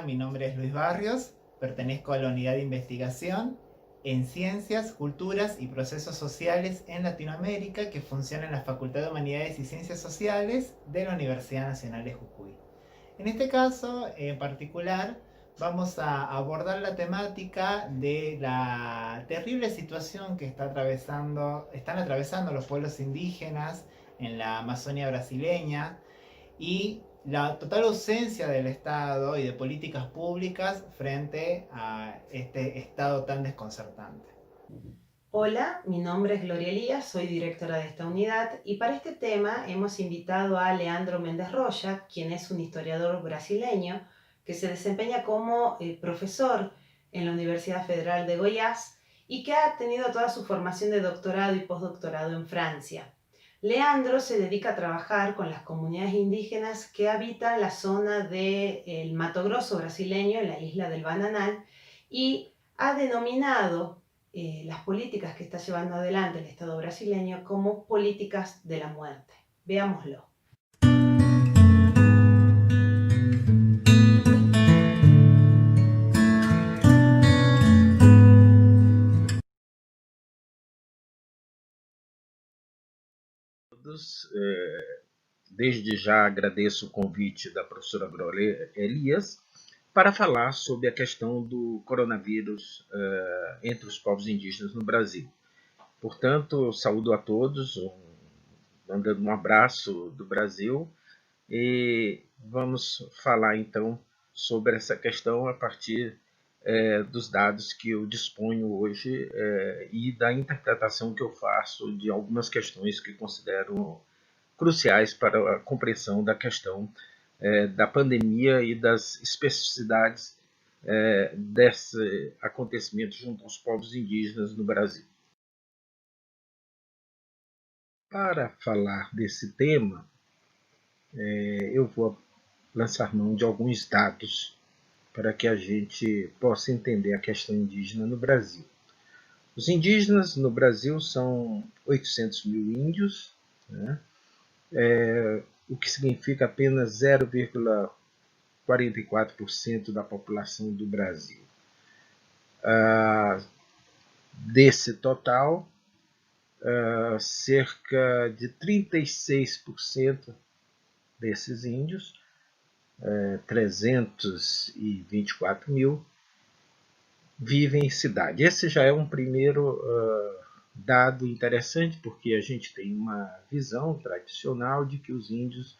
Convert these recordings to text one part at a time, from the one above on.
mi nombre es Luis Barrios, pertenezco a la unidad de investigación en Ciencias, Culturas y Procesos Sociales en Latinoamérica que funciona en la Facultad de Humanidades y Ciencias Sociales de la Universidad Nacional de Jujuy. En este caso, en particular, vamos a abordar la temática de la terrible situación que están atravesando los pueblos indígenas en la Amazonia brasileña y la total ausencia del Estado y de políticas públicas frente a este estado tan desconcertante. Hola, mi nombre es Gloria Elías, soy directora de esta unidad y para este tema hemos invitado a Leandro Méndez Rocha, quien es un historiador brasileño que se desempeña como profesor en la Universidad Federal de Goiás y que ha tenido toda su formación de doctorado y postdoctorado en Francia. Leandro se dedica a trabajar con las comunidades indígenas que habitan la zona del Mato Grosso brasileño, en la isla del Bananal, y ha denominado las políticas que está llevando adelante el Estado brasileño como políticas de la muerte. Veámoslo. Todos, desde já agradeço o convite da professora Gloria Elias para falar sobre a questão do coronavírus entre os povos indígenas no Brasil. Portanto, saúdo a todos, mandando um abraço do Brasil e vamos falar então sobre essa questão a partir dos dados que eu disponho hoje e da interpretação que eu faço de algumas questões que considero cruciais para a compreensão da questão da pandemia e das especificidades desse acontecimento junto aos povos indígenas no Brasil. Para falar desse tema, eu vou lançar mão de alguns dados para que a gente possa entender a questão indígena no Brasil. Os indígenas no Brasil são 800 mil índios, né? O que significa apenas 0,44% da população do Brasil. Desse total, cerca de 36% desses índios, 324 mil, vivem em cidade. Esse já é um primeiro dado interessante, porque a gente tem uma visão tradicional de que os índios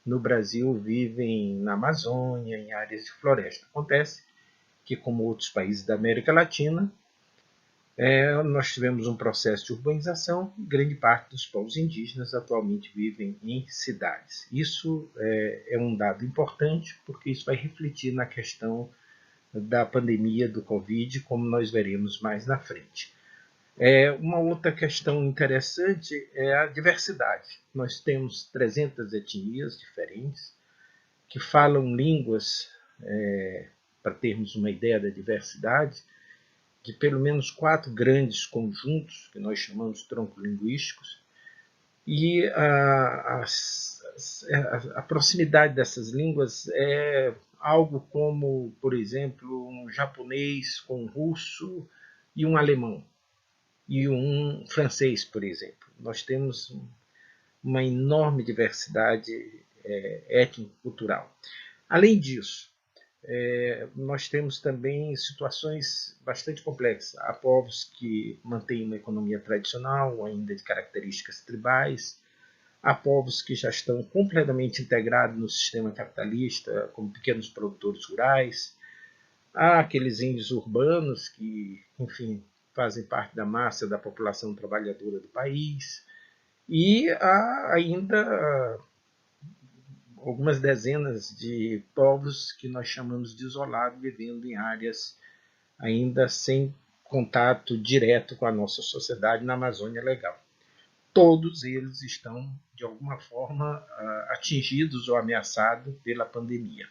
no Brasil vivem na Amazônia, em áreas de floresta. Acontece que, como outros países da América Latina, nós tivemos um processo de urbanização e grande parte dos povos indígenas atualmente vivem em cidades. Isso é um dado importante, porque isso vai refletir na questão da pandemia do Covid, como nós veremos mais na frente. Uma outra questão interessante é a diversidade. Nós temos 300 etnias diferentes que falam línguas, para termos uma ideia da diversidade, de pelo menos 4 grandes conjuntos, que nós chamamos de troncos linguísticos, e a proximidade dessas línguas é algo como, por exemplo, um japonês com um russo e um alemão, e um francês, por exemplo. Nós temos uma enorme diversidade étnico-cultural. Além disso, nós temos também situações bastante complexas. Há povos que mantêm uma economia tradicional, ainda de características tribais. Há povos que já estão completamente integrados no sistema capitalista, como pequenos produtores rurais. Há aqueles índios urbanos que, enfim, fazem parte da massa da população trabalhadora do país. E há ainda algumas dezenas de povos que nós chamamos de isolados, vivendo em áreas ainda sem contato direto com a nossa sociedade na Amazônia Legal. Todos eles estão, de alguma forma, atingidos ou ameaçados pela pandemia.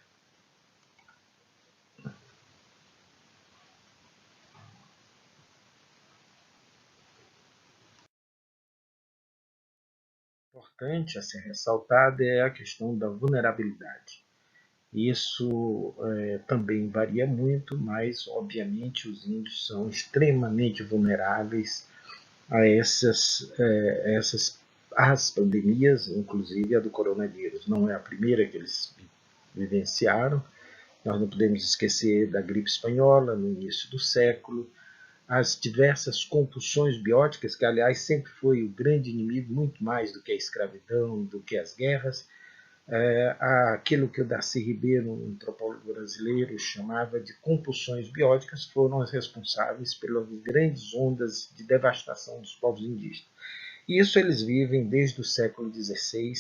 Importante a ser ressaltada é a questão da vulnerabilidade. Isso também varia muito, mas obviamente os índios são extremamente vulneráveis a as pandemias, inclusive a do coronavírus. Não é a primeira que eles vivenciaram. Nós não podemos esquecer da gripe espanhola no início do século, as diversas compulsões bióticas, que aliás sempre foi o grande inimigo, muito mais do que a escravidão, do que as guerras. Aquilo que o Darcy Ribeiro, um antropólogo brasileiro, chamava de compulsões bióticas, foram as responsáveis pelas grandes ondas de devastação dos povos indígenas. E isso eles vivem desde o século XVI,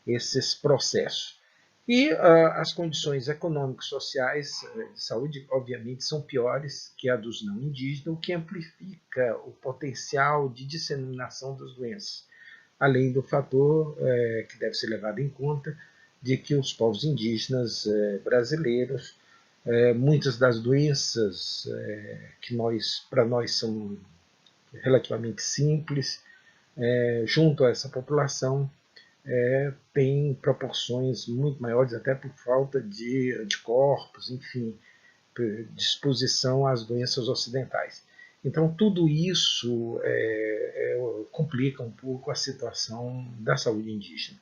esses processos. E as condições econômicas, sociais, de saúde, obviamente, são piores que a dos não indígenas, o que amplifica o potencial de disseminação das doenças. Além do fator que deve ser levado em conta de que os povos indígenas brasileiros, muitas das doenças que para nós são relativamente simples, junto a essa população, tem proporções muito maiores, até por falta de anticorpos, enfim, disposição às doenças ocidentais. Então, tudo isso complica um pouco a situação da saúde indígena.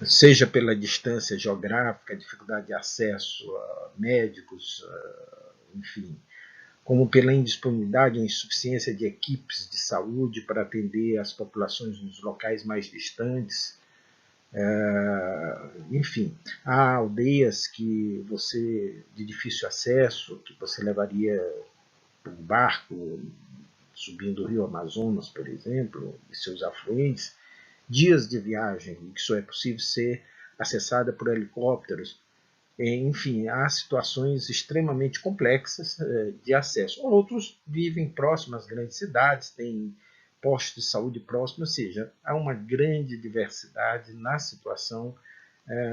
Seja pela distância geográfica, dificuldade de acesso a médicos, enfim, como pela indisponibilidade ou insuficiência de equipes de saúde para atender as populações nos locais mais distantes. Enfim, há aldeias que de difícil acesso, que você levaria por barco, subindo o rio Amazonas, por exemplo, e seus afluentes, dias de viagem, que só é possível ser acessada por helicópteros. Enfim, há situações extremamente complexas de acesso. Outros vivem próximos às grandes cidades, têm postos de saúde próximos, ou seja, há uma grande diversidade na situação,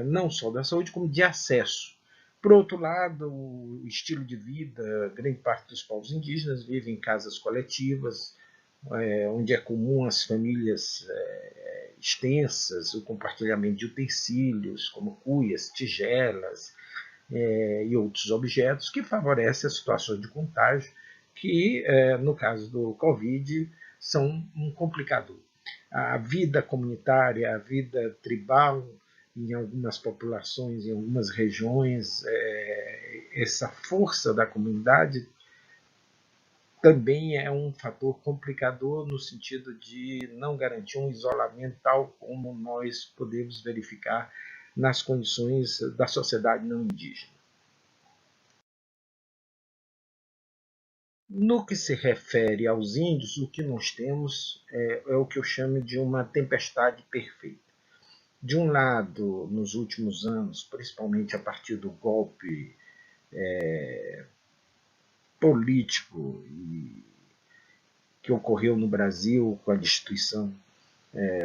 não só da saúde, como de acesso. Por outro lado, o estilo de vida, grande parte dos povos indígenas vivem em casas coletivas, onde é comum as famílias extensas, o compartilhamento de utensílios, como cuias, tigelas e outros objetos, que favorecem as situações de contágio, que, no caso do Covid, são um complicador. A vida comunitária, a vida tribal, em algumas populações, em algumas regiões, essa força da comunidade também é um fator complicador no sentido de não garantir um isolamento tal como nós podemos verificar nas condições da sociedade não indígena. No que se refere aos índios, o que nós temos é o que eu chamo de uma tempestade perfeita. De um lado, nos últimos anos, principalmente a partir do golpe político que ocorreu no Brasil com a destituição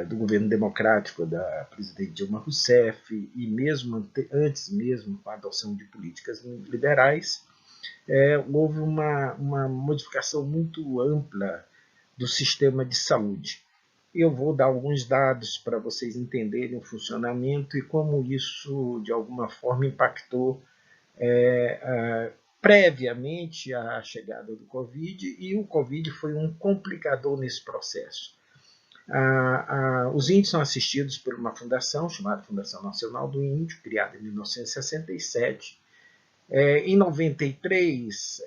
do governo democrático da presidente Dilma Rousseff e mesmo antes mesmo com a adoção de políticas liberais, houve uma modificação muito ampla do sistema de saúde. Eu vou dar alguns dados para vocês entenderem o funcionamento e como isso, de alguma forma, impactou previamente à chegada do Covid, e o Covid foi um complicador nesse processo. Os índios são assistidos por uma fundação chamada Fundação Nacional do Índio, criada em 1967. Em 93,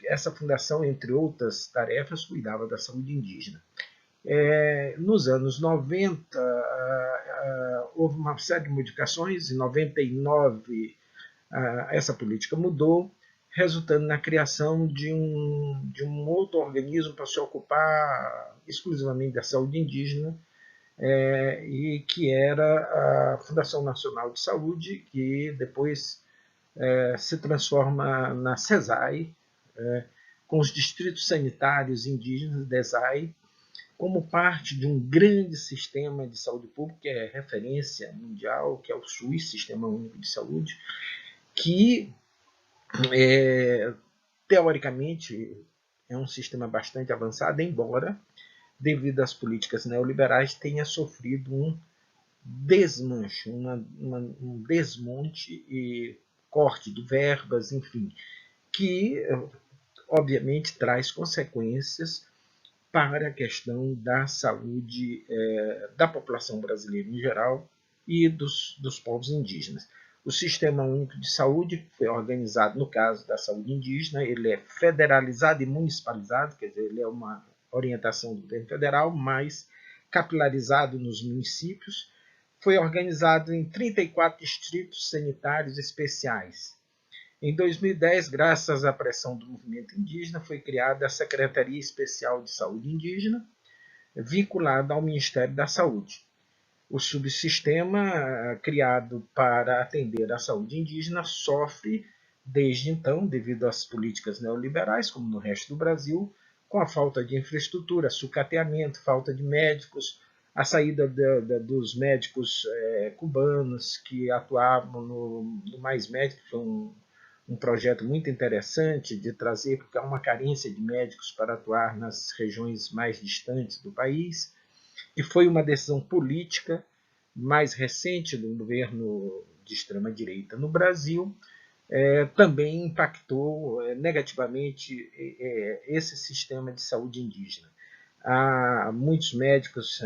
essa fundação, entre outras tarefas, cuidava da saúde indígena. Nos anos 90, houve uma série de modificações. Em 99, essa política mudou, resultando na criação de um outro organismo para se ocupar exclusivamente da saúde indígena, e que era a Fundação Nacional de Saúde, que depois se transforma na CESAI, com os distritos sanitários indígenas, DESAI, como parte de um grande sistema de saúde pública, que é referência mundial, que é o SUS, Sistema Único de Saúde, que, teoricamente, é um sistema bastante avançado, embora, devido às políticas neoliberais, tenha sofrido um desmanche, um desmonte e corte de verbas, enfim, que obviamente traz consequências para a questão da saúde da população brasileira em geral e dos povos indígenas. O Sistema Único de Saúde foi organizado, no caso da saúde indígena, ele é federalizado e municipalizado, quer dizer, ele é uma orientação do governo federal, mas capilarizado nos municípios. Foi organizado em 34 distritos sanitários especiais. Em 2010, graças à pressão do movimento indígena, foi criada a Secretaria Especial de Saúde Indígena, vinculada ao Ministério da Saúde. O subsistema criado para atender a saúde indígena sofre, desde então, devido às políticas neoliberais, como no resto do Brasil, com a falta de infraestrutura, sucateamento, falta de médicos, a saída dos médicos cubanos que atuavam no Mais Médico, que foi um projeto muito interessante de trazer, porque há uma carência de médicos para atuar nas regiões mais distantes do país, que foi uma decisão política mais recente do governo de extrema-direita no Brasil, também impactou negativamente esse sistema de saúde indígena. Há muitos médicos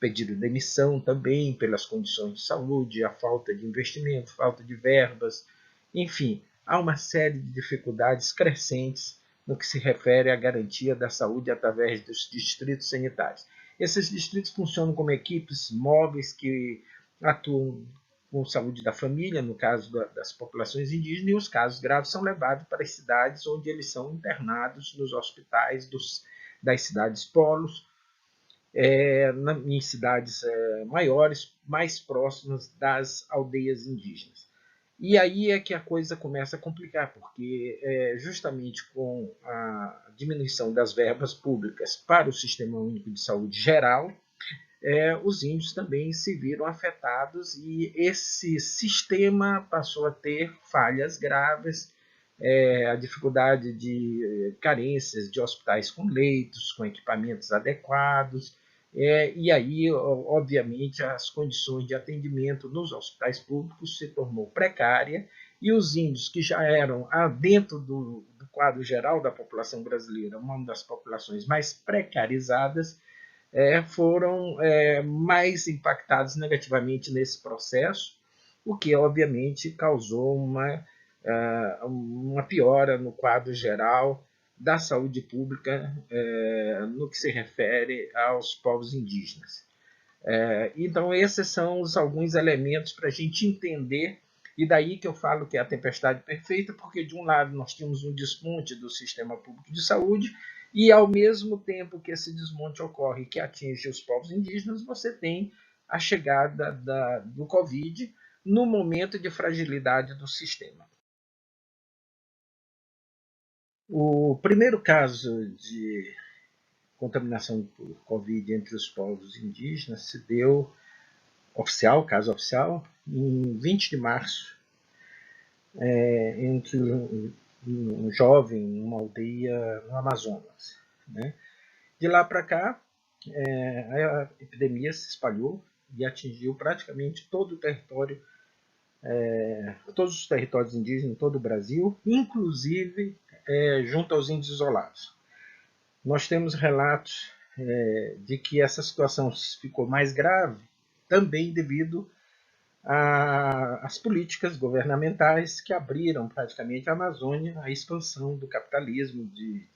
pediram demissão também pelas condições de saúde, a falta de investimento, falta de verbas, enfim, há uma série de dificuldades crescentes no que se refere à garantia da saúde através dos distritos sanitários. Esses distritos funcionam como equipes móveis que atuam com saúde da família, no caso das populações indígenas, e os casos graves são levados para as cidades onde eles são internados, nos hospitais das cidades polos, em cidades maiores, mais próximas das aldeias indígenas. E aí é que a coisa começa a complicar, porque justamente com a diminuição das verbas públicas para o Sistema Único de Saúde geral, os índios também se viram afetados e esse sistema passou a ter falhas graves, a dificuldade de carências de hospitais com leitos, com equipamentos adequados, e aí, obviamente, as condições de atendimento nos hospitais públicos se tornou precária e os índios, que já eram, dentro do quadro geral da população brasileira, uma das populações mais precarizadas, foram mais impactados negativamente nesse processo, o que, obviamente, causou uma piora no quadro geral da saúde pública no que se refere aos povos indígenas. Então, esses são alguns elementos para a gente entender, e daí que eu falo que é a tempestade perfeita, porque de um lado nós tínhamos um desmonte do sistema público de saúde, e ao mesmo tempo que esse desmonte ocorre, que atinge os povos indígenas, você tem a chegada do Covid no momento de fragilidade do sistema. O primeiro caso de contaminação por Covid entre os povos indígenas se deu, caso oficial, em 20 de março, entre um jovem em uma aldeia no Amazonas. Né? De lá para cá, a epidemia se espalhou e atingiu praticamente todo o território, todos os territórios indígenas em todo o Brasil, inclusive junto aos índios isolados. Nós temos relatos de que essa situação ficou mais grave também devido às políticas governamentais que abriram praticamente a Amazônia à expansão do capitalismo, de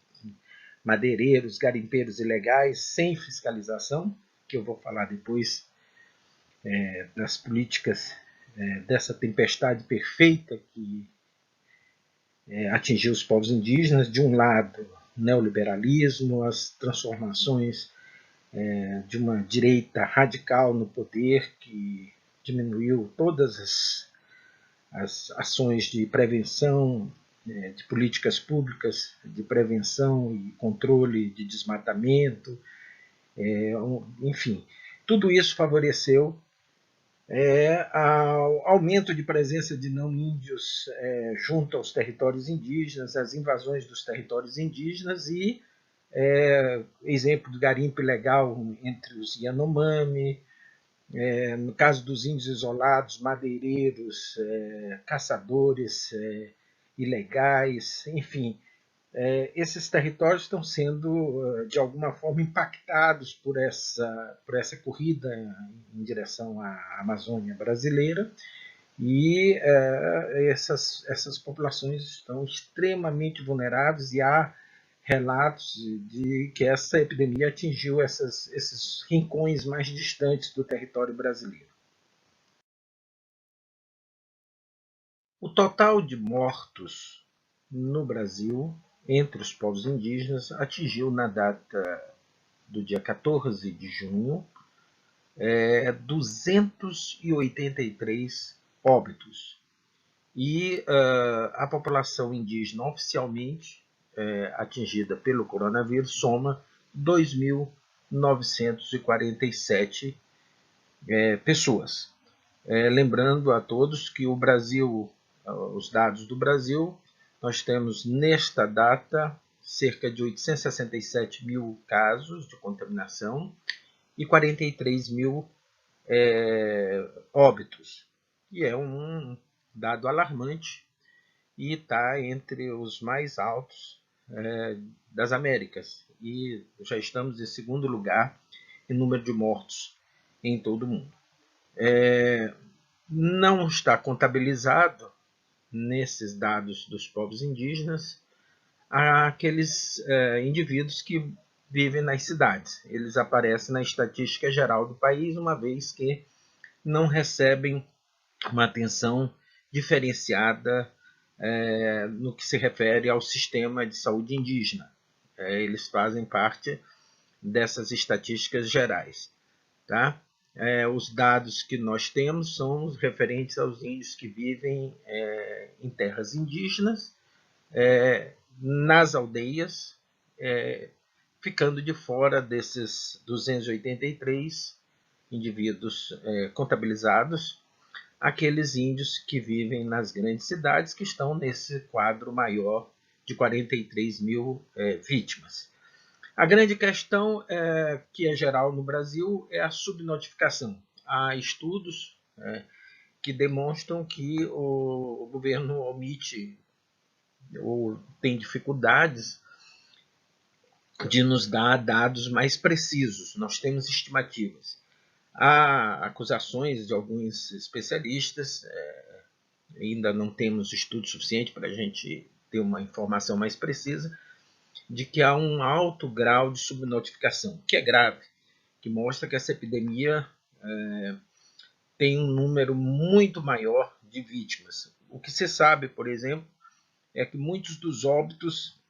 madeireiros, garimpeiros ilegais, sem fiscalização, que eu vou falar depois das políticas dessa tempestade perfeita que atingiu os povos indígenas. De um lado, neoliberalismo, as transformações de uma direita radical no poder que diminuiu todas as ações de prevenção, de políticas públicas de prevenção e controle de desmatamento, enfim, tudo isso favoreceu ao aumento de presença de não-índios junto aos territórios indígenas, as invasões dos territórios indígenas e exemplo do garimpo ilegal entre os Yanomami, No caso dos índios isolados, madeireiros, caçadores ilegais, enfim, esses territórios estão sendo, de alguma forma, impactados por essa corrida em direção à Amazônia brasileira, e essas populações estão extremamente vulneráveis, e há relatos de que essa epidemia atingiu esses rincões mais distantes do território brasileiro. O total de mortos no Brasil entre os povos indígenas atingiu, na data do dia 14 de junho, 283 óbitos. E a população indígena oficialmente atingida pelo coronavírus soma 2.947 pessoas. Lembrando a todos que o Brasil, os dados do Brasil, nós temos nesta data cerca de 867 mil casos de contaminação e 43 mil óbitos. E é um dado alarmante e está entre os mais altos das Américas. E já estamos em segundo lugar em número de mortos em todo o mundo. Não está contabilizado nesses dados dos povos indígenas aqueles indivíduos que vivem nas cidades. Eles aparecem na estatística geral do país, uma vez que não recebem uma atenção diferenciada no que se refere ao sistema de saúde indígena. Eles fazem parte dessas estatísticas gerais. Tá? Os dados que nós temos são os referentes aos índios que vivem em terras indígenas, nas aldeias, ficando de fora desses 283 indivíduos contabilizados, aqueles índios que vivem nas grandes cidades, que estão nesse quadro maior de 43 mil vítimas. A grande questão, que é geral no Brasil, é a subnotificação. Há estudos que demonstram que o governo omite ou tem dificuldades de nos dar dados mais precisos. Nós temos estimativas. Há acusações de alguns especialistas, ainda não temos estudo suficiente para a gente ter uma informação mais precisa, de que há um alto grau de subnotificação, que é grave, que mostra que essa epidemia tem um número muito maior de vítimas. O que se sabe, por exemplo, é que muitos dos óbitos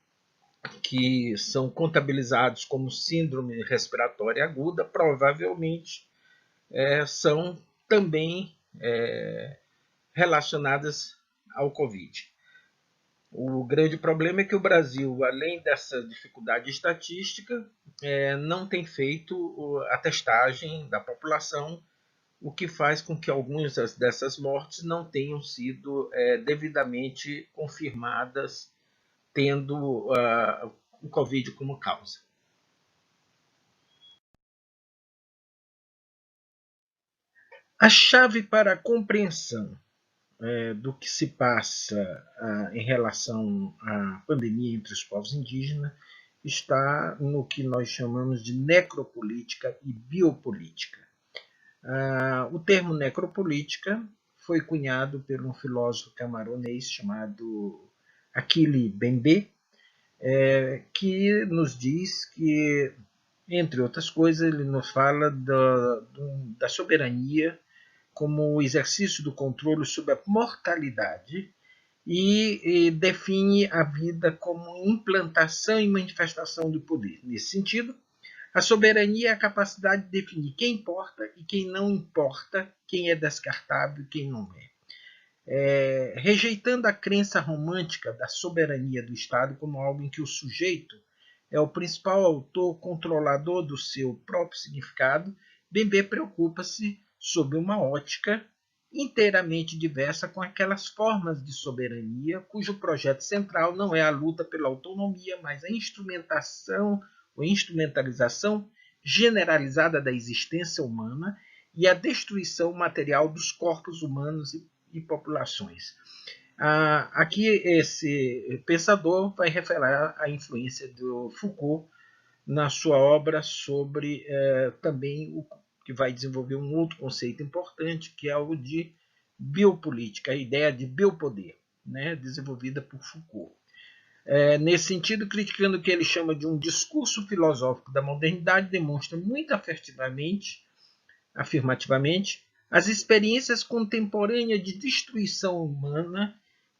que são contabilizados como síndrome respiratória aguda provavelmente são também relacionadas ao Covid. O grande problema é que o Brasil, além dessa dificuldade estatística, não tem feito a testagem da população, o que faz com que algumas dessas mortes não tenham sido devidamente confirmadas, tendo o Covid como causa. A chave para a compreensão do que se passa em relação à pandemia entre os povos indígenas está no que nós chamamos de necropolítica e biopolítica. O termo necropolítica foi cunhado por um filósofo camaronês chamado Achille Mbembe, que nos diz que, entre outras coisas, ele nos fala da soberania como o exercício do controle sobre a mortalidade e define a vida como implantação e manifestação do poder. Nesse sentido, a soberania é a capacidade de definir quem importa e quem não importa, quem é descartável e quem não é. Rejeitando a crença romântica da soberania do Estado como algo em que o sujeito é o principal autor controlador do seu próprio significado, Mbembe preocupa-se sob uma ótica inteiramente diversa com aquelas formas de soberania cujo projeto central não é a luta pela autonomia, mas a instrumentalização generalizada da existência humana e a destruição material dos corpos humanos e populações. Aqui esse pensador vai revelar a influência do Foucault na sua obra sobre também o que vai desenvolver um outro conceito importante, que é o de biopolítica, a ideia de biopoder, né, desenvolvida por Foucault. Nesse sentido, criticando o que ele chama de um discurso filosófico da modernidade, demonstra muito afirmativamente as experiências contemporâneas de destruição humana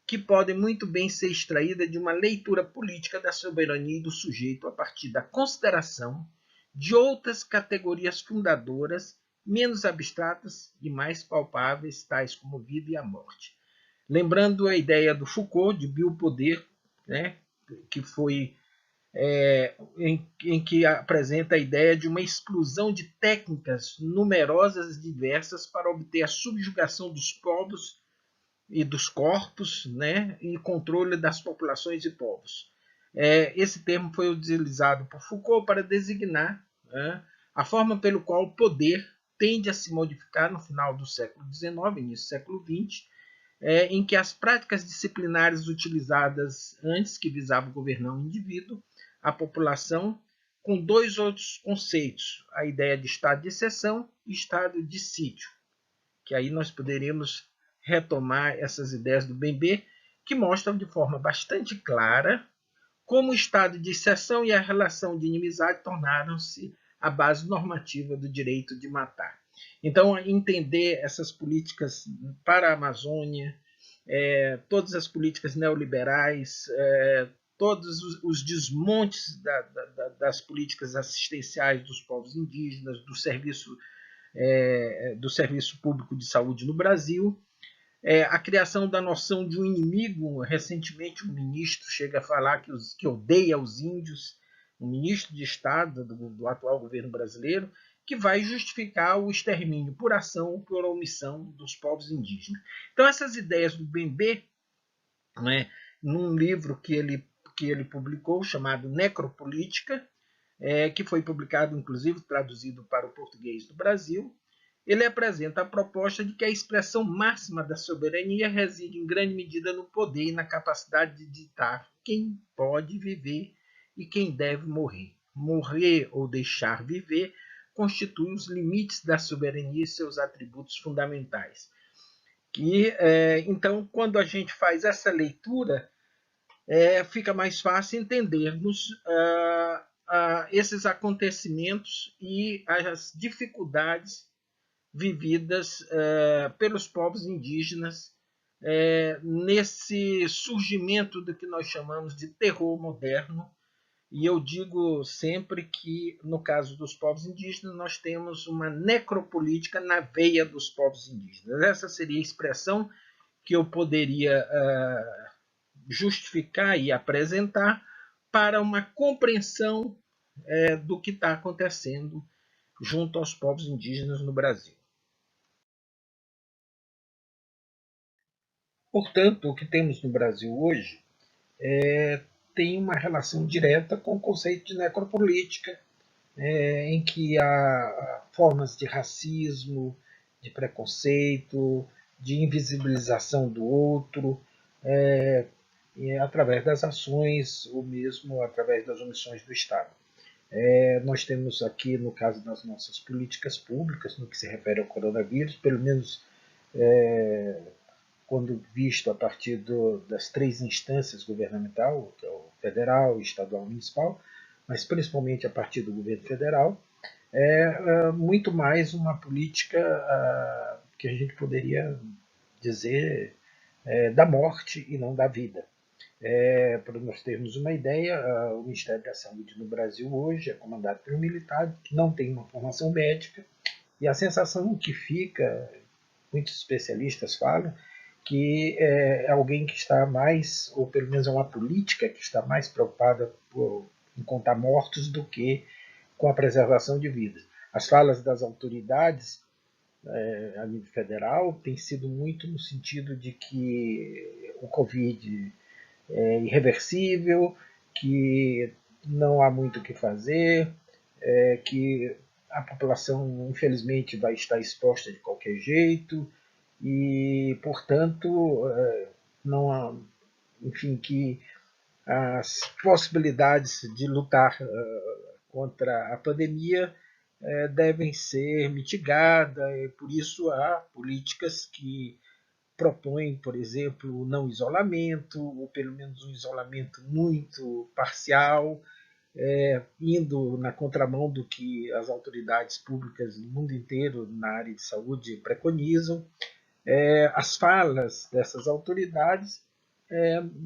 que podem muito bem ser extraídas de uma leitura política da soberania e do sujeito a partir da consideração de outras categorias fundadoras menos abstratas e mais palpáveis, tais como a vida e a morte. Lembrando a ideia do Foucault de biopoder, né, que foi em que apresenta a ideia de uma explosão de técnicas numerosas e diversas para obter a subjugação dos povos e dos corpos, né, e controle das populações e povos. Esse termo foi utilizado por Foucault para designar a forma pelo qual o poder tende a se modificar no final do século XIX, início do século XX, em que as práticas disciplinares utilizadas antes, que visavam governar o indivíduo, a população, com dois outros conceitos, a ideia de estado de exceção e estado de sítio, que aí nós poderíamos retomar essas ideias do Bembe, que mostram de forma bastante clara como o estado de exceção e a relação de inimizade tornaram-se a base normativa do direito de matar. Então, entender essas políticas para a Amazônia, todas as políticas neoliberais, todos os desmontes das políticas assistenciais dos povos indígenas, do serviço público de saúde no Brasil, a criação da noção de um inimigo. Recentemente, um ministro chega a falar que odeia os índios, um ministro de Estado do atual governo brasileiro, que vai justificar o extermínio por ação ou por omissão dos povos indígenas. Então, essas ideias do Bembe, né, num livro que ele publicou, chamado Necropolítica, que foi publicado, inclusive, traduzido para o português do Brasil, ele apresenta a proposta de que a expressão máxima da soberania reside em grande medida no poder e na capacidade de ditar quem pode viver e quem deve morrer. Morrer ou deixar viver constitui os limites da soberania e seus atributos fundamentais. Então, quando a gente faz essa leitura, fica mais fácil entendermos esses acontecimentos e as dificuldades vividas pelos povos indígenas nesse surgimento do que nós chamamos de terror moderno. E eu digo sempre que, no caso dos povos indígenas, nós temos uma necropolítica na veia dos povos indígenas. Essa seria a expressão que eu poderia justificar e apresentar para uma compreensão do que está acontecendo junto aos povos indígenas no Brasil. Portanto, o que temos no Brasil hoje tem uma relação direta com o conceito de necropolítica, em que há formas de racismo, de preconceito, de invisibilização do outro, através das ações ou mesmo através das omissões do Estado. Nós temos aqui, no caso das nossas políticas públicas, no que se refere ao coronavírus, pelo menos quando visto a partir das três instâncias governamentais, que é o federal, estadual e municipal, mas principalmente a partir do governo federal, muito mais uma política que a gente poderia dizer da morte e não da vida. Para nós termos uma ideia, o Ministério da Saúde no Brasil hoje é comandado por um militar que não tem uma formação médica, e a sensação que fica, muitos especialistas falam, que é alguém que está mais, ou pelo menos é uma política que está mais preocupada em contar mortos do que com a preservação de vidas. As falas das autoridades a nível federal têm sido muito no sentido de que o Covid é irreversível, que não há muito o que fazer, que a população, infelizmente, vai estar exposta de qualquer jeito e, portanto, não há, enfim, que as possibilidades de lutar contra a pandemia devem ser mitigadas, e por isso há políticas que propõem, por exemplo, o não isolamento, ou pelo menos um isolamento muito parcial, indo na contramão do que as autoridades públicas do mundo inteiro na área de saúde preconizam. As falas dessas autoridades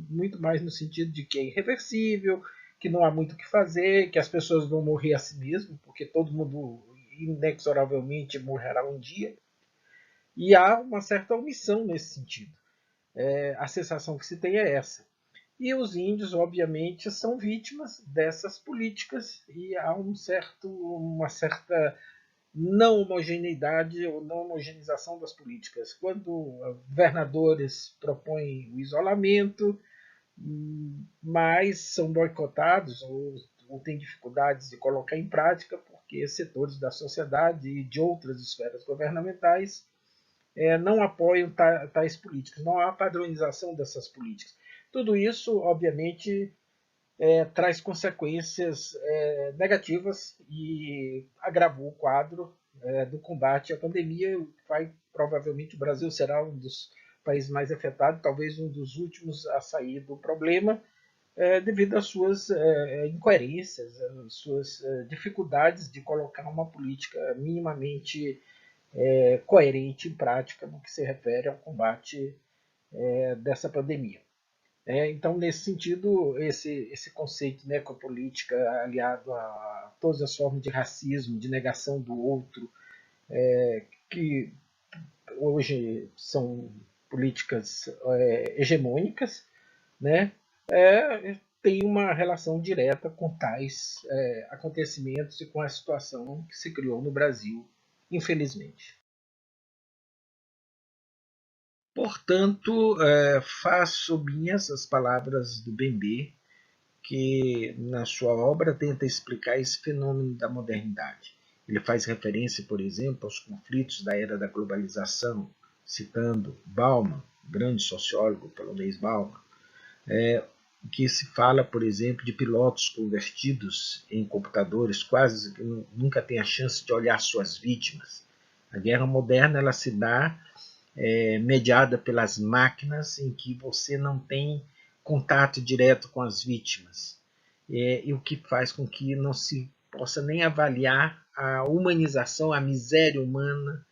muito mais no sentido de que é irreversível, que não há muito o que fazer, que as pessoas vão morrer a si mesmo, porque todo mundo inexoravelmente morrerá um dia. E há uma certa omissão nesse sentido. A sensação que se tem é essa. E os índios, obviamente, são vítimas dessas políticas e há uma certa não homogeneidade ou não homogeneização das políticas. Quando governadores propõem o isolamento, mas são boicotados ou têm dificuldades de colocar em prática porque setores da sociedade e de outras esferas governamentais não apoiam tais políticas, não há padronização dessas políticas. Tudo isso, obviamente, traz consequências negativas e agravou o quadro do combate à pandemia. Provavelmente o Brasil será um dos países mais afetados, talvez um dos últimos a sair do problema, devido às suas incoerências, às suas dificuldades de colocar uma política minimamente coerente em prática no que se refere ao combate dessa pandemia. Então, nesse sentido, esse conceito de necropolítica aliado a todas as formas de racismo, de negação do outro, que hoje são políticas hegemônicas, né, tem uma relação direta com tais acontecimentos e com a situação que se criou no Brasil, infelizmente. Portanto, faço minhas as palavras do Bembe, que na sua obra tenta explicar esse fenômeno da modernidade. Ele faz referência, por exemplo, aos conflitos da era da globalização, citando Bauman, grande sociólogo polonês Bauman, que se fala, por exemplo, de pilotos convertidos em computadores, quase que nunca têm a chance de olhar suas vítimas. A guerra moderna ela se dá mediada pelas máquinas, em que você não tem contato direto com as vítimas, e o que faz com que não se possa nem avaliar a humanização, a miséria humana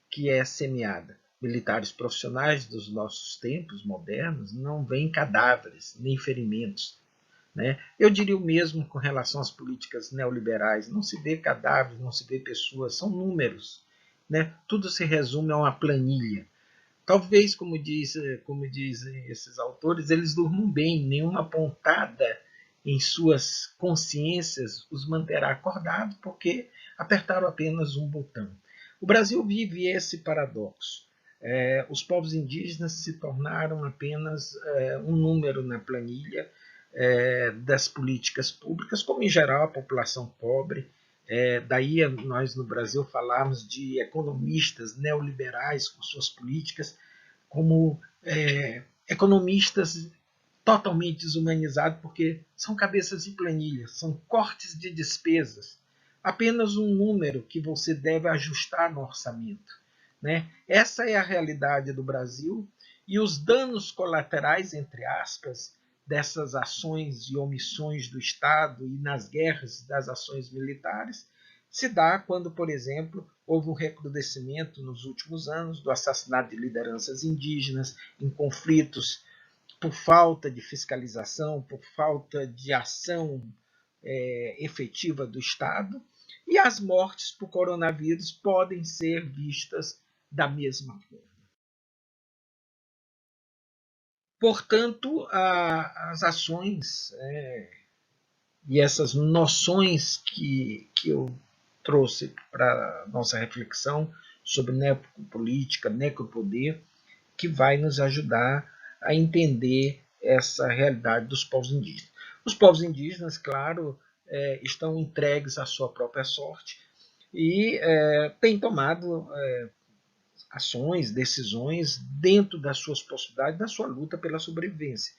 que é semeada. Militares profissionais dos nossos tempos modernos não veem cadáveres nem ferimentos. Eu diria o mesmo com relação às políticas neoliberais. Não se vê cadáveres, não se vê pessoas, são números. Tudo se resume a uma planilha. Talvez, como dizem esses autores, eles durmam bem, nenhuma pontada em suas consciências os manterá acordados, porque apertaram apenas um botão. O Brasil vive esse paradoxo. Os povos indígenas se tornaram apenas um número na planilha das políticas públicas, como em geral a população pobre. Daí nós no Brasil falamos de economistas neoliberais com suas políticas como economistas totalmente desumanizados, porque são cabeças de planilha, são cortes de despesas, apenas um número que você deve ajustar no orçamento. Essa é a realidade do Brasil e os danos colaterais, entre aspas, dessas ações e omissões do Estado e nas guerras das ações militares se dá quando, por exemplo, houve um recrudescimento nos últimos anos do assassinato de lideranças indígenas em conflitos por falta de fiscalização, por falta de ação efetiva do Estado, e as mortes por coronavírus podem ser vistas da mesma forma. Portanto, as ações e essas noções que eu trouxe para a nossa reflexão sobre necropolítica, necropoder, que vai nos ajudar a entender essa realidade dos povos indígenas. Os povos indígenas, claro, estão entregues à sua própria sorte, e tem tomado ações, decisões dentro das suas possibilidades, da sua luta pela sobrevivência.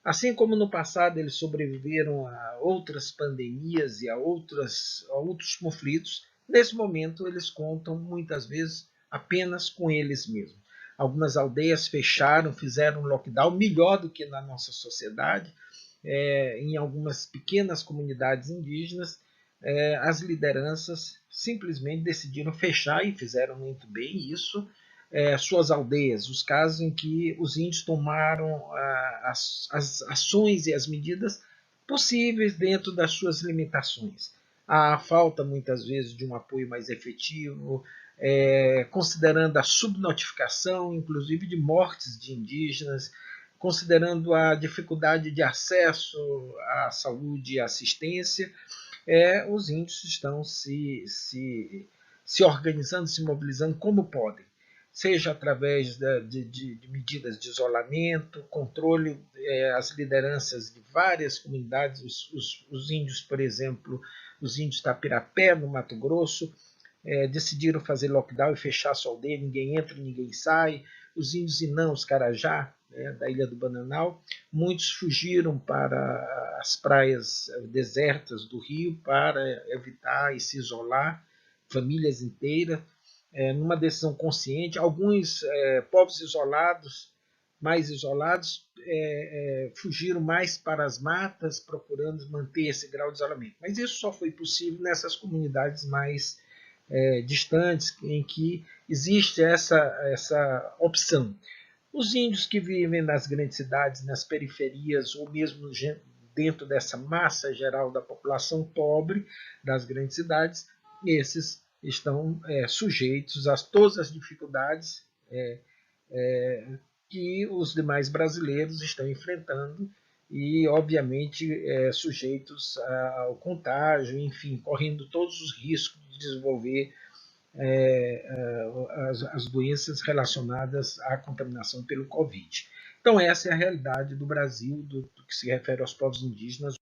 Assim como no passado eles sobreviveram a outras pandemias e a outros conflitos, nesse momento eles contam muitas vezes apenas com eles mesmos. Algumas aldeias fecharam, fizeram um lockdown melhor do que na nossa sociedade. Em algumas pequenas comunidades indígenas, as lideranças simplesmente decidiram fechar e fizeram muito bem isso, suas aldeias, os casos em que os índios tomaram as ações e as medidas possíveis dentro das suas limitações. Há falta muitas vezes de um apoio mais efetivo, considerando a subnotificação, inclusive de mortes de indígenas, considerando a dificuldade de acesso à saúde e assistência, os índios estão se organizando, se mobilizando como podem, seja através de medidas de isolamento, controle, as lideranças de várias comunidades, os índios, por exemplo, os índios Tapirapé, no Mato Grosso, decidiram fazer lockdown e fechar sua aldeia, ninguém entra, ninguém sai. Os índios Inãos, Carajá, da Ilha do Bananal, muitos fugiram para as praias desertas do Rio para evitar e se isolar, famílias inteiras, numa decisão consciente. Alguns povos isolados, mais isolados, fugiram mais para as matas, procurando manter esse grau de isolamento. Mas isso só foi possível nessas comunidades mais distantes, em que existe essa opção. Os índios que vivem nas grandes cidades, nas periferias, ou mesmo dentro dessa massa geral da população pobre das grandes cidades, esses estão sujeitos a todas as dificuldades que os demais brasileiros estão enfrentando e, obviamente, sujeitos ao contágio, enfim, correndo todos os riscos de desenvolver as doenças relacionadas à contaminação pelo Covid. Então, essa é a realidade do Brasil, do que se refere aos povos indígenas.